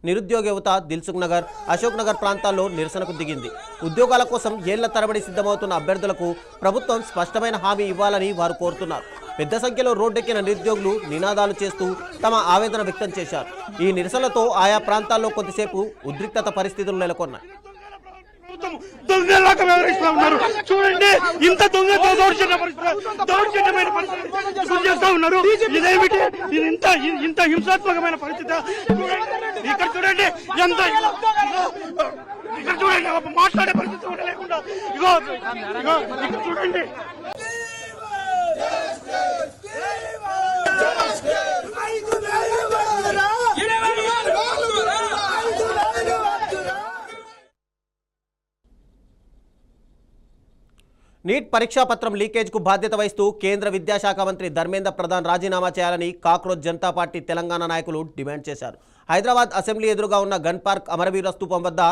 నిరుద్యోగ యువత దిల్సుఖ్ నగర్, అశోక్ నగర్ ప్రాంతాల్లో నిరసనకు దిగింది. ఉద్యోగాల కోసం ఏళ్ల తరబడి సిద్ధమవుతున్న అభ్యర్థులకు ప్రభుత్వం స్పష్టమైన హామీ ఇవ్వాలని వారు కోరుతున్నారు. పెద్ద సంఖ్యలో రోడ్డెక్కిన నిరుద్యోగులు నినాదాలు చేస్తూ తమ ఆవేదన వ్యక్తం చేశారు. ఈ నిరసనలతో ఆయా ప్రాంతాల్లో కొద్దిసేపు ఉద్రిక్తత పరిస్థితులు నెలకొన్నాయి. దొంగలాగా వ్యవహరిస్తూ ఉన్నారు. చూడండి, ఇంత దొంగతో దౌర్జన్యమైన పరిస్థితి చేస్తూ ఉన్నారు. ఇదేమిటి? ఇది ఇంత హింసాత్మకమైన పరిస్థితి. ఇక్కడ చూడండి, ఎంత ఇక్కడ చూడండి, మాట్లాడే పరిస్థితి కూడా లేకుండా ఇగో ఇక్కడ చూడండి. నీట్ పరీక్షాపత్రం లీకేజ్కు బాధ్యత వహిస్తూ కేంద్ర విద్యాశాఖ మంత్రి ధర్మేంద్ర ప్రధాన్ రాజీనామా చేయాలని కాక్రోచ్ జనతా పార్టీ తెలంగాణ నాయకులు డిమాండ్ చేశారు. హైదరాబాద్ అసెంబ్లీ ఎదురుగా ఉన్న గన్ పార్క్ అమరవీర స్తూపం వద్ద